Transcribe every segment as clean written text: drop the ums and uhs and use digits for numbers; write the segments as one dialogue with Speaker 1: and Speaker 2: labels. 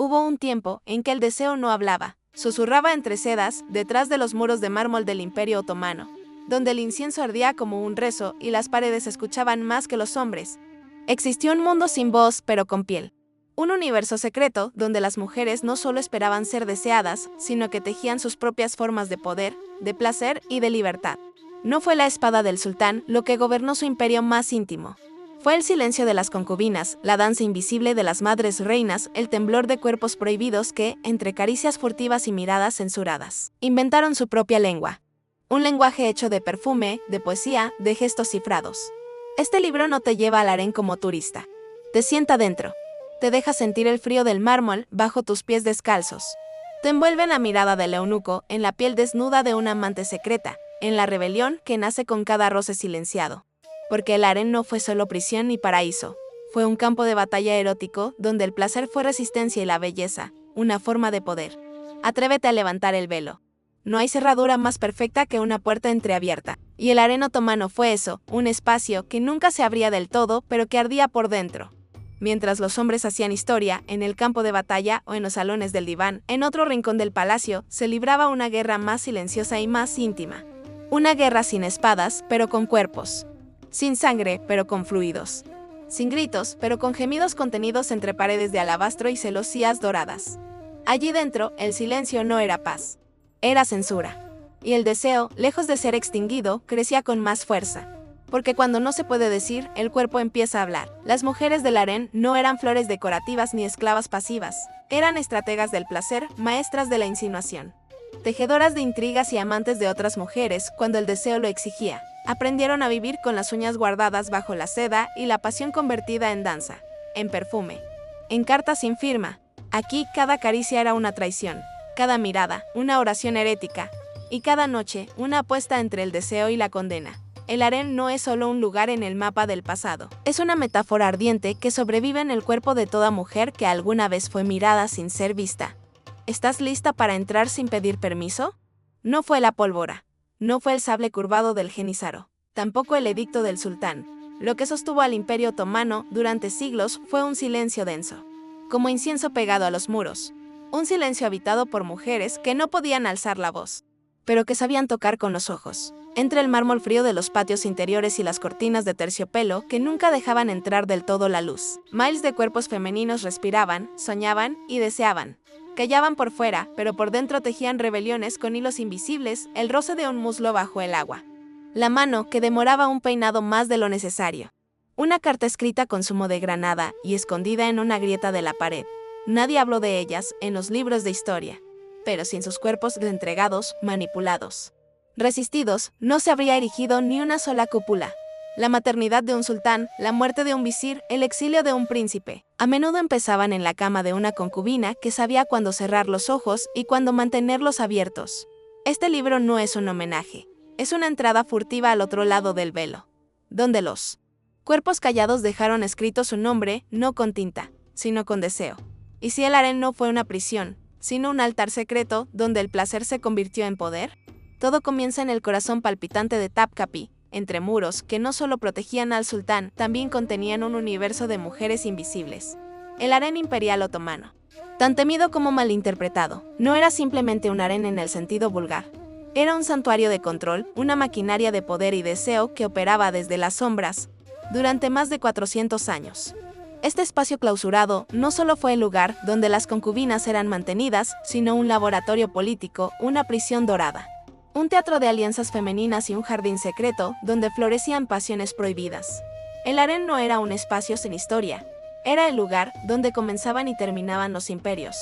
Speaker 1: Hubo un tiempo en que el deseo no hablaba, susurraba entre sedas, detrás de los muros de mármol del Imperio Otomano, donde el incienso ardía como un rezo y las paredes escuchaban más que los hombres. Existió un mundo sin voz, pero con piel. Un universo secreto donde las mujeres no solo esperaban ser deseadas, sino que tejían sus propias formas de poder, de placer y de libertad. No fue la espada del sultán lo que gobernó su imperio más íntimo. Fue el silencio de las concubinas, la danza invisible de las madres reinas, el temblor de cuerpos prohibidos que, entre caricias furtivas y miradas censuradas, inventaron su propia lengua. Un lenguaje hecho de perfume, de poesía, de gestos cifrados. Este libro no te lleva al harén como turista. Te sienta dentro. Te deja sentir el frío del mármol bajo tus pies descalzos. Te envuelve en la mirada del eunuco, en la piel desnuda de una amante secreta, en la rebelión que nace con cada roce silenciado. Porque el harén no fue solo prisión ni paraíso. Fue un campo de batalla erótico donde el placer fue resistencia y la belleza, una forma de poder. Atrévete a levantar el velo. No hay cerradura más perfecta que una puerta entreabierta. Y el harén otomano fue eso, un espacio que nunca se abría del todo, pero que ardía por dentro. Mientras los hombres hacían historia, en el campo de batalla o en los salones del diván, en otro rincón del palacio, se libraba una guerra más silenciosa y más íntima. Una guerra sin espadas, pero con cuerpos. Sin sangre, pero con fluidos. Sin gritos, pero con gemidos contenidos entre paredes de alabastro y celosías doradas. Allí dentro, el silencio no era paz. Era censura. Y el deseo, lejos de ser extinguido, crecía con más fuerza. Porque cuando no se puede decir, el cuerpo empieza a hablar. Las mujeres del harén no eran flores decorativas ni esclavas pasivas. Eran estrategas del placer, maestras de la insinuación. Tejedoras de intrigas y amantes de otras mujeres cuando el deseo lo exigía. Aprendieron a vivir con las uñas guardadas bajo la seda y la pasión convertida en danza, en perfume, en cartas sin firma. Aquí cada caricia era una traición, cada mirada, una oración herética, y cada noche, una apuesta entre el deseo y la condena. El harén no es solo un lugar en el mapa del pasado, es una metáfora ardiente que sobrevive en el cuerpo de toda mujer que alguna vez fue mirada sin ser vista. ¿Estás lista para entrar sin pedir permiso? No fue la pólvora. No fue el sable curvado del Genízaro, tampoco el edicto del sultán. Lo que sostuvo al Imperio Otomano durante siglos fue un silencio denso, como incienso pegado a los muros. Un silencio habitado por mujeres que no podían alzar la voz, pero que sabían tocar con los ojos. Entre el mármol frío de los patios interiores y las cortinas de terciopelo que nunca dejaban entrar del todo la luz, miles de cuerpos femeninos respiraban, soñaban y deseaban. Callaban por fuera, pero por dentro tejían rebeliones con hilos invisibles, el roce de un muslo bajo el agua. La mano que demoraba un peinado más de lo necesario. Una carta escrita con zumo de granada y escondida en una grieta de la pared. Nadie habló de ellas en los libros de historia, pero sin sus cuerpos entregados, manipulados. Resistidos, no se habría erigido ni una sola cúpula. La maternidad de un sultán, la muerte de un visir, el exilio de un príncipe, a menudo empezaban en la cama de una concubina que sabía cuándo cerrar los ojos y cuándo mantenerlos abiertos. Este libro no es un homenaje, es una entrada furtiva al otro lado del velo, donde los cuerpos callados dejaron escrito su nombre, no con tinta, sino con deseo. ¿Y si el harén no fue una prisión, sino un altar secreto donde el placer se convirtió en poder? Todo comienza en el corazón palpitante de Topkapi, entre muros que no solo protegían al sultán, también contenían un universo de mujeres invisibles. El harén imperial otomano. Tan temido como malinterpretado, no era simplemente un harén en el sentido vulgar. Era un santuario de control, una maquinaria de poder y deseo que operaba desde las sombras durante más de 400 años. Este espacio clausurado no solo fue el lugar donde las concubinas eran mantenidas, sino un laboratorio político, una prisión dorada. Un teatro de alianzas femeninas y un jardín secreto donde florecían pasiones prohibidas. El harén no era un espacio sin historia, era el lugar donde comenzaban y terminaban los imperios.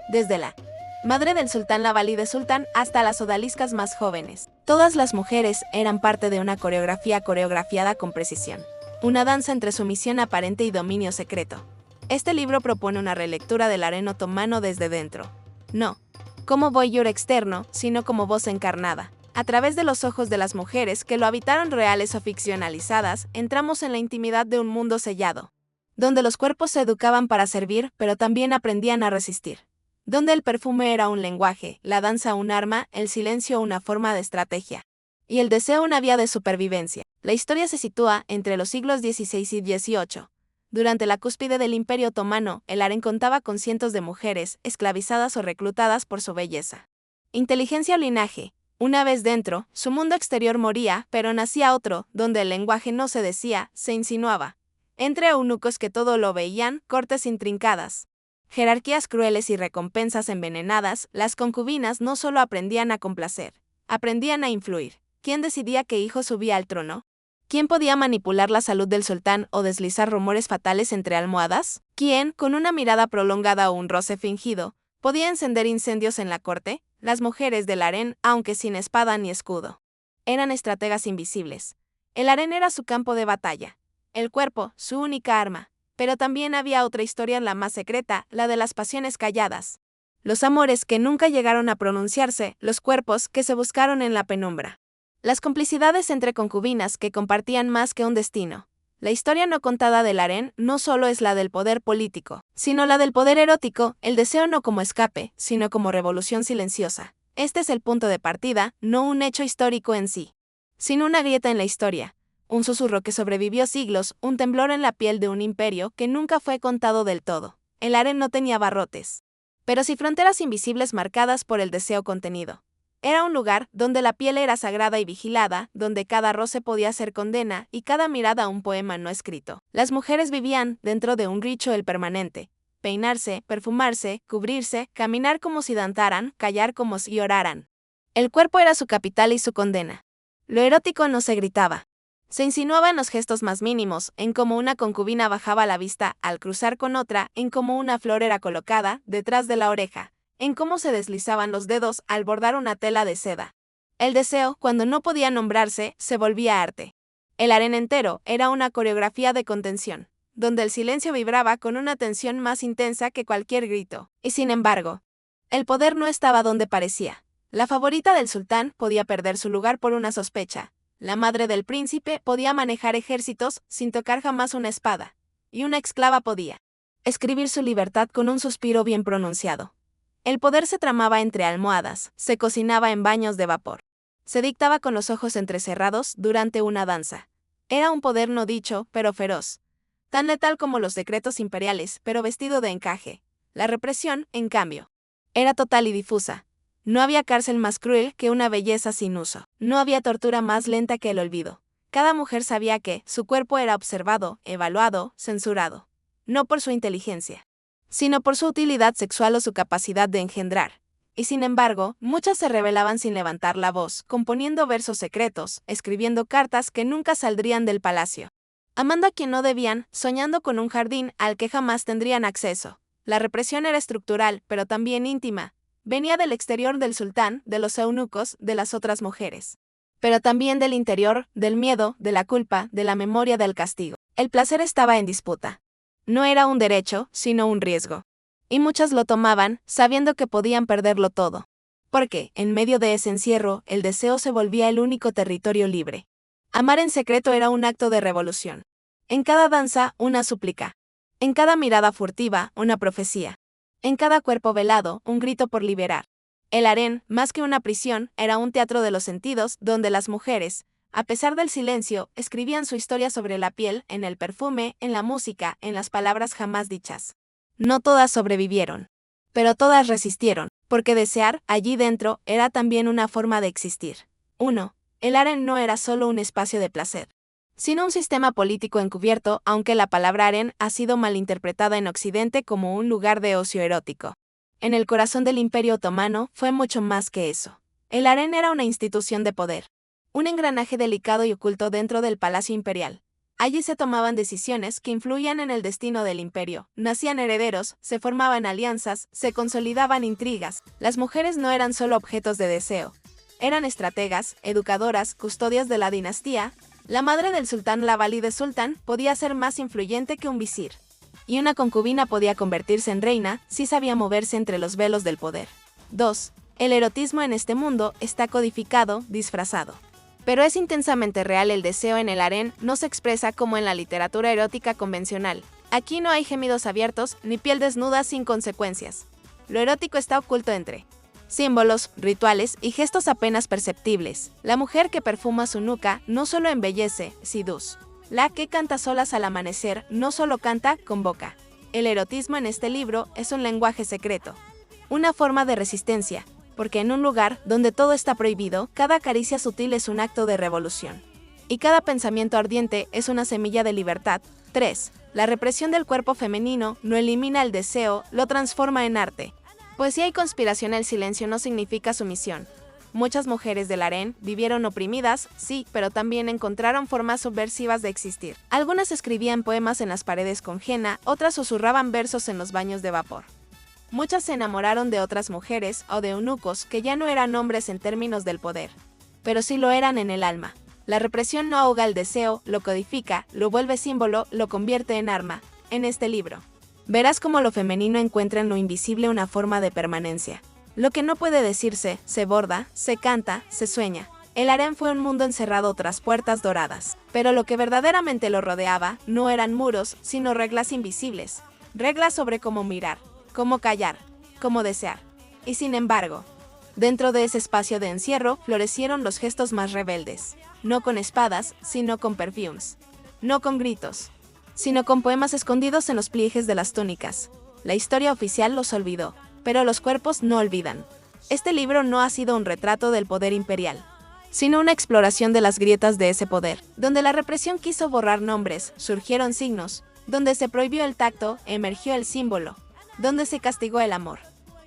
Speaker 1: Desde la madre del sultán, la valide sultán, hasta las odaliscas más jóvenes. Todas las mujeres eran parte de una coreografía coreografiada con precisión. Una danza entre sumisión aparente y dominio secreto. Este libro propone una relectura del harén otomano desde dentro. No como voyeur externo, sino como voz encarnada. A través de los ojos de las mujeres que lo habitaron, reales o ficcionalizadas, entramos en la intimidad de un mundo sellado, donde los cuerpos se educaban para servir, pero también aprendían a resistir. Donde el perfume era un lenguaje, la danza un arma, el silencio una forma de estrategia, y el deseo una vía de supervivencia. La historia se sitúa entre los siglos XVI y XVIII, Durante la cúspide del Imperio Otomano, el harén contaba con cientos de mujeres, esclavizadas o reclutadas por su belleza. Inteligencia o linaje. Una vez dentro, su mundo exterior moría, pero nacía otro, donde el lenguaje no se decía, se insinuaba. Entre eunucos que todo lo veían, cortes intrincadas. Jerarquías crueles y recompensas envenenadas, las concubinas no solo aprendían a complacer, aprendían a influir. ¿Quién decidía qué hijo subía al trono? ¿Quién podía manipular la salud del sultán o deslizar rumores fatales entre almohadas? ¿Quién, con una mirada prolongada o un roce fingido, podía encender incendios en la corte? Las mujeres del harén, aunque sin espada ni escudo, eran estrategas invisibles. El harén era su campo de batalla. El cuerpo, su única arma. Pero también había otra historia, la más secreta, la de las pasiones calladas. Los amores que nunca llegaron a pronunciarse, los cuerpos que se buscaron en la penumbra. Las complicidades entre concubinas que compartían más que un destino. La historia no contada del harén no solo es la del poder político, sino la del poder erótico, el deseo no como escape, sino como revolución silenciosa. Este es el punto de partida, no un hecho histórico en sí, sino una grieta en la historia, un susurro que sobrevivió siglos, un temblor en la piel de un imperio que nunca fue contado del todo. El harén no tenía barrotes, pero sí fronteras invisibles marcadas por el deseo contenido. Era un lugar donde la piel era sagrada y vigilada, donde cada roce podía ser condena y cada mirada un poema no escrito. Las mujeres vivían dentro de un ritual permanente. Peinarse, perfumarse, cubrirse, caminar como si danzaran, callar como si oraran. El cuerpo era su capital y su condena. Lo erótico no se gritaba. Se insinuaba en los gestos más mínimos, en cómo una concubina bajaba la vista al cruzar con otra, en cómo una flor era colocada detrás de la oreja, en cómo se deslizaban los dedos al bordar una tela de seda. El deseo, cuando no podía nombrarse, se volvía arte. El harén entero era una coreografía de contención, donde el silencio vibraba con una tensión más intensa que cualquier grito. Y sin embargo, el poder no estaba donde parecía. La favorita del sultán podía perder su lugar por una sospecha. La madre del príncipe podía manejar ejércitos sin tocar jamás una espada. Y una esclava podía escribir su libertad con un suspiro bien pronunciado. El poder se tramaba entre almohadas, se cocinaba en baños de vapor. Se dictaba con los ojos entrecerrados durante una danza. Era un poder no dicho, pero feroz. Tan letal como los decretos imperiales, pero vestido de encaje. La represión, en cambio, era total y difusa. No había cárcel más cruel que una belleza sin uso. No había tortura más lenta que el olvido. Cada mujer sabía que su cuerpo era observado, evaluado, censurado. No por su inteligencia, sino por su utilidad sexual o su capacidad de engendrar. Y sin embargo, muchas se rebelaban sin levantar la voz, componiendo versos secretos, escribiendo cartas que nunca saldrían del palacio. Amando a quien no debían, soñando con un jardín al que jamás tendrían acceso. La represión era estructural, pero también íntima. Venía del exterior del sultán, de los eunucos, de las otras mujeres. Pero también del interior, del miedo, de la culpa, de la memoria del castigo. El placer estaba en disputa. No era un derecho, sino un riesgo. Y muchas lo tomaban, sabiendo que podían perderlo todo. Porque, en medio de ese encierro, el deseo se volvía el único territorio libre. Amar en secreto era un acto de revolución. En cada danza, una súplica. En cada mirada furtiva, una profecía. En cada cuerpo velado, un grito por liberar. El harén, más que una prisión, era un teatro de los sentidos, donde las mujeres, a pesar del silencio, escribían su historia sobre la piel, en el perfume, en la música, en las palabras jamás dichas. No todas sobrevivieron, pero todas resistieron, porque desear, allí dentro, era también una forma de existir. 1. El harén no era solo un espacio de placer, sino un sistema político encubierto, aunque la palabra harén ha sido malinterpretada en Occidente como un lugar de ocio erótico. En el corazón del Imperio Otomano fue mucho más que eso. El harén era una institución de poder. Un engranaje delicado y oculto dentro del palacio imperial. Allí se tomaban decisiones que influían en el destino del imperio. Nacían herederos, se formaban alianzas, se consolidaban intrigas. Las mujeres no eran solo objetos de deseo. Eran estrategas, educadoras, custodias de la dinastía. La madre del sultán, la valide sultán, podía ser más influyente que un visir. Y una concubina podía convertirse en reina si sabía moverse entre los velos del poder. 2. El erotismo en este mundo está codificado, disfrazado. Pero es intensamente real. El deseo en el harén no se expresa como en la literatura erótica convencional. Aquí no hay gemidos abiertos ni piel desnuda sin consecuencias. Lo erótico está oculto entre símbolos, rituales y gestos apenas perceptibles. La mujer que perfuma su nuca no solo embellece, seduce. La que canta solas al amanecer no solo canta, convoca. El erotismo en este libro es un lenguaje secreto, una forma de resistencia, porque en un lugar donde todo está prohibido, cada caricia sutil es un acto de revolución. Y cada pensamiento ardiente es una semilla de libertad. 3. La represión del cuerpo femenino no elimina el deseo, lo transforma en arte. Poesía y conspiración. El silencio no significa sumisión. Muchas mujeres del harén vivieron oprimidas, sí, pero también encontraron formas subversivas de existir. Algunas escribían poemas en las paredes con henna, otras susurraban versos en los baños de vapor. Muchas se enamoraron de otras mujeres o de eunucos que ya no eran hombres en términos del poder, pero sí lo eran en el alma. La represión no ahoga el deseo, lo codifica, lo vuelve símbolo, lo convierte en arma. En este libro verás cómo lo femenino encuentra en lo invisible una forma de permanencia. Lo que no puede decirse, se borda, se canta, se sueña. El harén fue un mundo encerrado tras puertas doradas, pero lo que verdaderamente lo rodeaba no eran muros, sino reglas invisibles. Reglas sobre cómo mirar, cómo callar, cómo desear. Y sin embargo, dentro de ese espacio de encierro florecieron los gestos más rebeldes. No con espadas, sino con perfumes. No con gritos, sino con poemas escondidos en los pliegues de las túnicas. La historia oficial los olvidó, pero los cuerpos no olvidan. Este libro no ha sido un retrato del poder imperial, sino una exploración de las grietas de ese poder. Donde la represión quiso borrar nombres, surgieron signos. Donde se prohibió el tacto, emergió el símbolo. Donde se castigó el amor,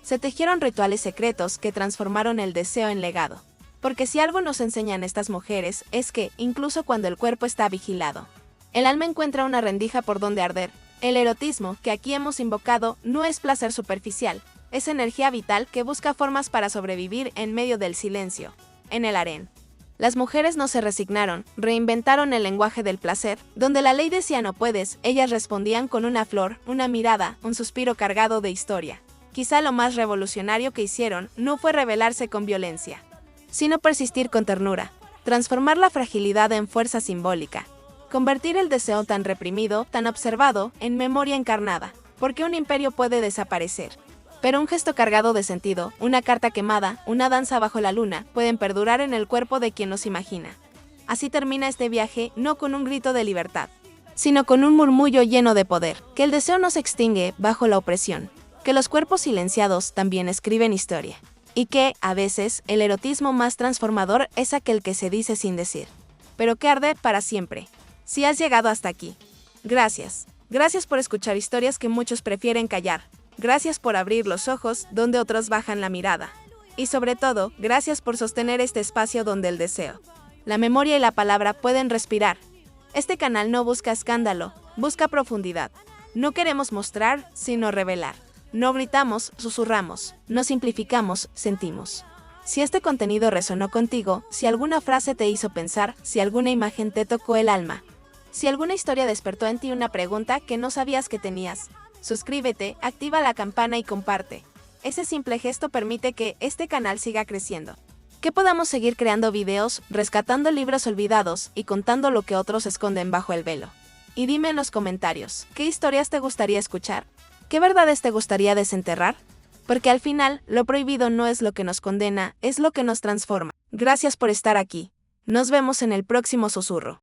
Speaker 1: se tejieron rituales secretos que transformaron el deseo en legado. Porque si algo nos enseñan estas mujeres es que, incluso cuando el cuerpo está vigilado, el alma encuentra una rendija por donde arder. El erotismo que aquí hemos invocado no es placer superficial, es energía vital que busca formas para sobrevivir en medio del silencio. En el harén, las mujeres no se resignaron, reinventaron el lenguaje del placer. Donde la ley decía no puedes, ellas respondían con una flor, una mirada, un suspiro cargado de historia. Quizá lo más revolucionario que hicieron no fue rebelarse con violencia, sino persistir con ternura, transformar la fragilidad en fuerza simbólica, convertir el deseo tan reprimido, tan observado, en memoria encarnada. Porque un imperio puede desaparecer, pero un gesto cargado de sentido, una carta quemada, una danza bajo la luna, pueden perdurar en el cuerpo de quien los imagina. Así termina este viaje, no con un grito de libertad, sino con un murmullo lleno de poder. Que el deseo no se extingue bajo la opresión, que los cuerpos silenciados también escriben historia. Y que, a veces, el erotismo más transformador es aquel que se dice sin decir, pero que arde para siempre. Si has llegado hasta aquí, gracias. Gracias por escuchar historias que muchos prefieren callar. Gracias por abrir los ojos donde otros bajan la mirada. Y sobre todo, gracias por sostener este espacio donde el deseo, la memoria y la palabra pueden respirar. Este canal no busca escándalo, busca profundidad. No queremos mostrar, sino revelar. No gritamos, susurramos, no simplificamos, sentimos. Si este contenido resonó contigo, si alguna frase te hizo pensar, si alguna imagen te tocó el alma, si alguna historia despertó en ti una pregunta que no sabías que tenías, suscríbete, activa la campana y comparte. Ese simple gesto permite que este canal siga creciendo. Que podamos seguir creando videos, rescatando libros olvidados y contando lo que otros esconden bajo el velo. Y dime en los comentarios, ¿qué historias te gustaría escuchar? ¿Qué verdades te gustaría desenterrar? Porque al final, lo prohibido no es lo que nos condena, es lo que nos transforma. Gracias por estar aquí. Nos vemos en el próximo susurro.